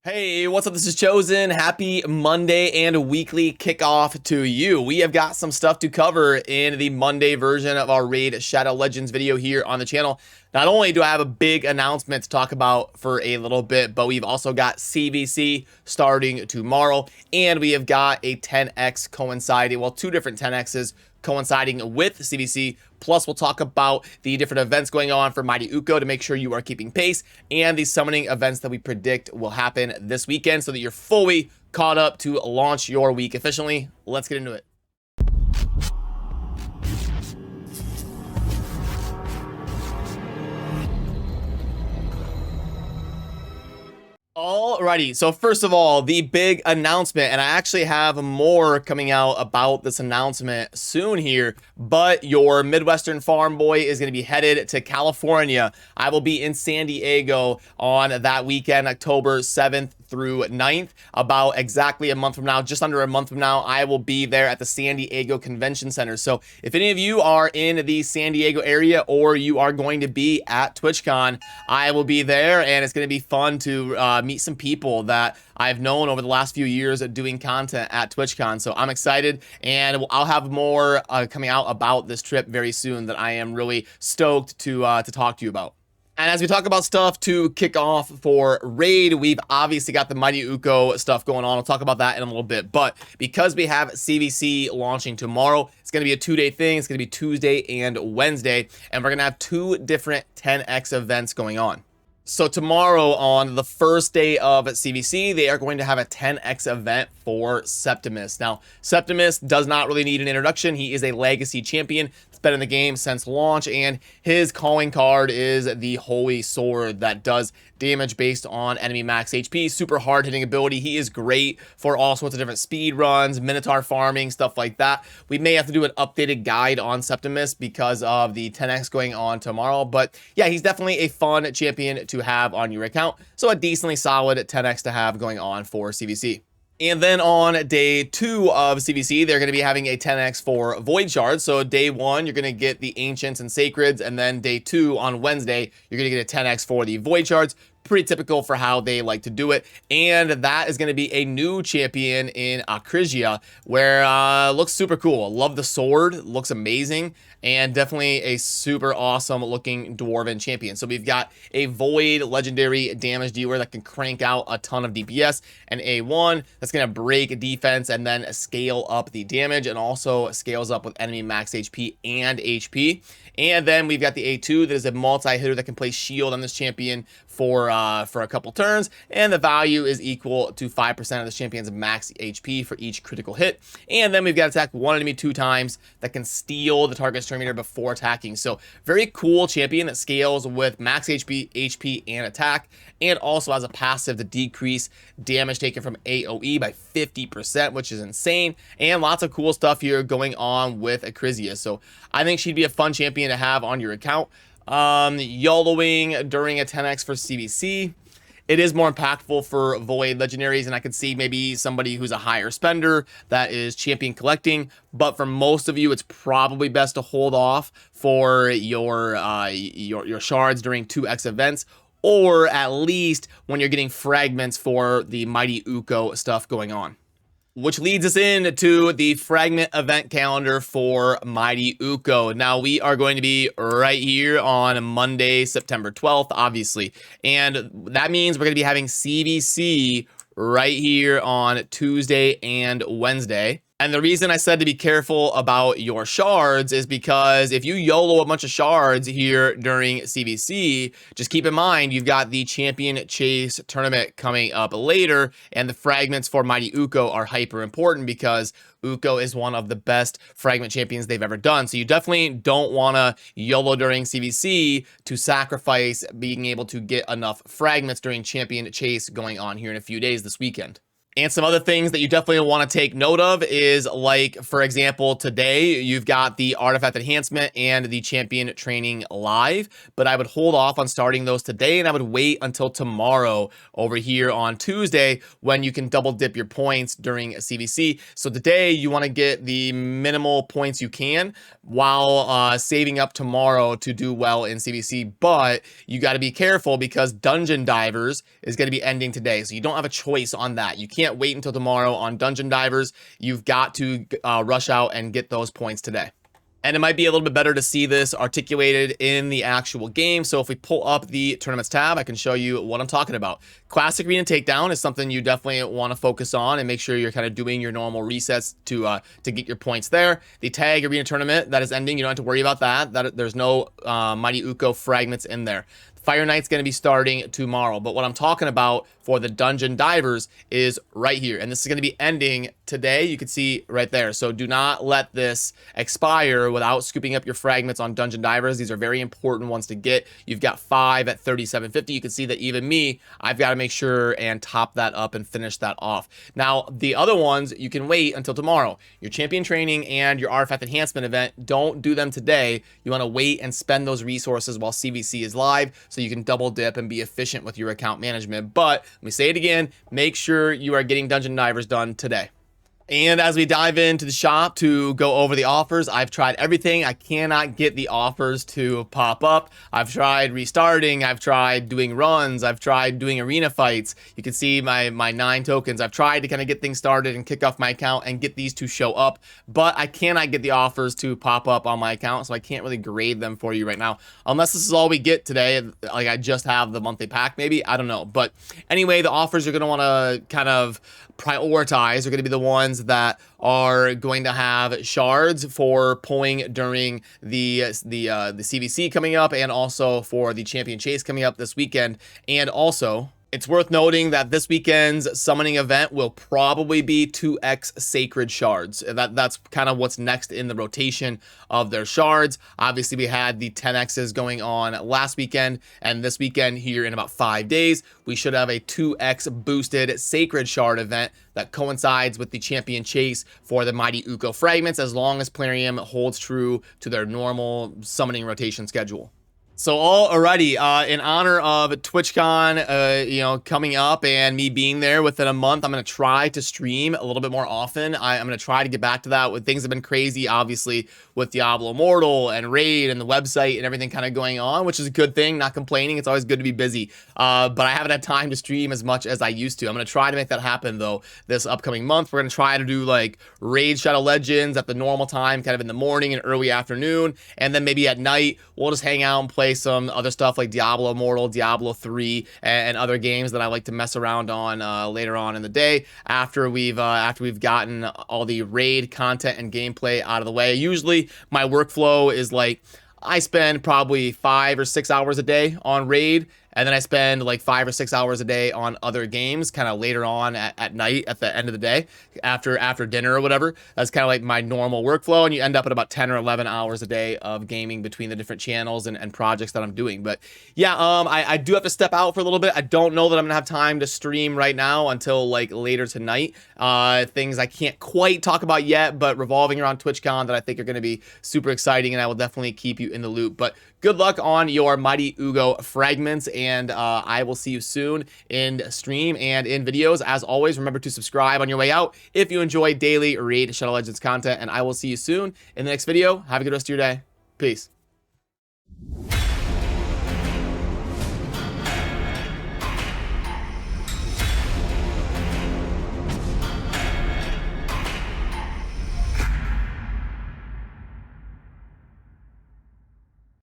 Hey, what's up? This is Chosen. Happy Monday and weekly kickoff to you. We have got some stuff to cover in the Monday version of our Raid Shadow Legends video here on the channel. Not only do I have a big announcement to talk about for a little bit, but we've also got CVC starting tomorrow, and we have got a 10x coinciding, well, two different 10x's coinciding with CVC. Plus, we'll talk about the different events going on for Mighty Uko to make sure you are keeping pace, and the summoning events that we predict will happen this weekend so that you're fully caught up to launch your week efficiently. Let's get into it. Alrighty, so first of all, the big announcement, and I actually have more coming out about this announcement soon here, but your Midwestern farm boy is going to be headed to California. I will be in San Diego on that weekend, October 7th through 9th. About exactly a month from now, just under a month from now, I will be there at the San Diego Convention Center. So if any of you are in the San Diego area or you are going to be at TwitchCon, I will be there, and it's going to be fun to meet some people that I've known over the last few years doing content at TwitchCon. So I'm excited, and I'll have more coming out about this trip very soon that I am really stoked to talk to you about. And as we talk about stuff to kick off for Raid, we've obviously got the Mighty Uko stuff going on. I'll talk about that in a little bit. But because we have CVC launching tomorrow, it's going to be a two-day thing. It's going to be Tuesday and Wednesday. And we're going to have two different 10x events going on. So tomorrow, on the first day of CVC, they are going to have a 10x event for Septimus. Now, Septimus does not really need an introduction. He is a legacy champion. It's been in the game since launch, and his calling card is the Holy Sword that does damage based on enemy max HP. Super hard hitting ability. He is great for all sorts of different speed runs, Minotaur farming, stuff like that. We may have to do an updated guide on Septimus because of the 10x going on tomorrow, but yeah, he's definitely a fun champion to have on your account. So a decently solid 10x to have going on for CVC. And then on day 2 of CVC, they're going to be having a 10x for Void Shards. So day 1, you're going to get the Ancients and Sacreds, and then day 2 on Wednesday, you're going to get a 10x for the Void Shards. Pretty typical for how they like to do it. And that is going to be a new champion in Akrisia, where looks super cool. Love the sword, looks amazing, and definitely a super awesome looking dwarven champion. So we've got a Void legendary damage dealer that can crank out a ton of DPS, and A1 that's going to break defense and then scale up the damage, and also scales up with enemy max HP and HP. And then we've got the A2 that is a multi-hitter that can place shield on this champion for a couple turns, and the value is equal to 5% of the champion's max HP for each critical hit. And then we've got attack one enemy 2 times that can steal the target's turn meter before attacking. So very cool champion that scales with max HP, and attack, and also has a passive to decrease damage taken from AoE by 50%, which is insane. And lots of cool stuff here going on with Akrisia. So I think she'd be a fun champion to have on your account. YOLOing during a 10x for CVC, it is more impactful for Void legendaries, and I could see maybe somebody who's a higher spender that is champion collecting, but for most of you, it's probably best to hold off for your shards during 2x events, or at least when you're getting fragments for the Mighty Uko stuff going on. Which leads us into the fragment event calendar for Mighty Uko. Now, we are going to be right here on Monday, September 12th, obviously. And that means we're going to be having CVC right here on Tuesday and Wednesday. And the reason I said to be careful about your shards is because if you YOLO a bunch of shards here during CVC, just keep in mind you've got the Champion Chase tournament coming up later, and the fragments for Mighty Uko are hyper important because Uko is one of the best fragment champions they've ever done. So you definitely don't want to YOLO during CVC to sacrifice being able to get enough fragments during Champion Chase going on here in a few days this weekend. And some other things that you definitely want to take note of is, like, for example, today you've got the artifact enhancement and the champion training live, but I would hold off on starting those today, and I would wait until tomorrow over here on Tuesday when you can double dip your points during a CVC. So today you want to get the minimal points you can while saving up tomorrow to do well in CVC, but you got to be careful because Dungeon Divers is going to be ending today, so you don't have a choice on that. You can't wait until tomorrow on Dungeon Divers. You've got to rush out and get those points today. And it might be a little bit better to see this articulated in the actual game. So if we pull up the tournaments tab, I can show you what I'm talking about. Classic Arena Takedown is something you definitely want to focus on and make sure you're kind of doing your normal resets to get your points there. The Tag Arena Tournament, that is ending. You don't have to worry about that. There's no Mighty Uko fragments in there. Fire Knight's going to be starting tomorrow, but what I'm talking about for the Dungeon Divers is right here, and this is going to be ending today. You can see right there. So do not let this expire without scooping up your fragments on Dungeon Divers. These are very important ones to get. You've got 5 at 3750. You can see that even me, I've got to make sure and top that up and finish that off. Now, the other ones, you can wait until tomorrow. Your champion training and your artifact enhancement event, don't do them today. You want to wait and spend those resources while CVC is live, so you can double dip and be efficient with your account management. But let me say it again, make sure you are getting Dungeon Divers done today. And as we dive into the shop to go over the offers, I've tried everything. I cannot get the offers to pop up. I've tried restarting. I've tried doing runs. I've tried doing arena fights. You can see my 9 tokens. I've tried to kind of get things started and kick off my account and get these to show up, but I cannot get the offers to pop up on my account, so I can't really grade them for you right now, unless this is all we get today. Like, I just have the monthly pack, maybe. I don't know. But anyway, the offers you're going to want to kind of prioritize are going to be the ones that are going to have shards for pulling during the CVC coming up, and also for the champion chase coming up this weekend. And also, it's worth noting that this weekend's summoning event will probably be 2x sacred shards. That's kind of what's next in the rotation of their shards. Obviously, we had the 10x's going on last weekend, and this weekend here in about 5 days, we should have a 2x boosted sacred shard event that coincides with the champion chase for the Mighty Uko fragments, as long as Plarium holds true to their normal summoning rotation schedule. So already, in honor of TwitchCon, coming up and me being there within a month, I'm going to try to stream a little bit more often. I'm going to try to get back to that. When things have been crazy, obviously, with Diablo Immortal and Raid and the website and everything kind of going on, which is a good thing, not complaining. It's always good to be busy. But I haven't had time to stream as much as I used to. I'm going to try to make that happen, though, this upcoming month. We're going to try to do, like, Raid Shadow Legends at the normal time, kind of in the morning and early afternoon. And then maybe at night, we'll just hang out and play some other stuff like Diablo Immortal, Diablo 3, and other games that I like to mess around on later on in the day after we've gotten all the raid content and gameplay out of the way. Usually my workflow is like, I spend probably 5 or 6 hours a day on raid, and then I spend like 5 or 6 hours a day on other games kind of later on at night at the end of the day after dinner or whatever. That's kind of like my normal workflow, and you end up at about 10 or 11 hours a day of gaming between the different channels and projects that I'm doing. But yeah, I do have to step out for a little bit. I don't know that I'm gonna have time to stream right now until like later tonight. Things I can't quite talk about yet, but revolving around TwitchCon that I think are going to be super exciting, and I will definitely keep you in the loop. But good luck on your Mighty Uko fragments, and I will see you soon in stream and in videos. As always, remember to subscribe on your way out if you enjoy daily Raid Shadow Legends content, and I will see you soon in the next video. Have a good rest of your day. Peace.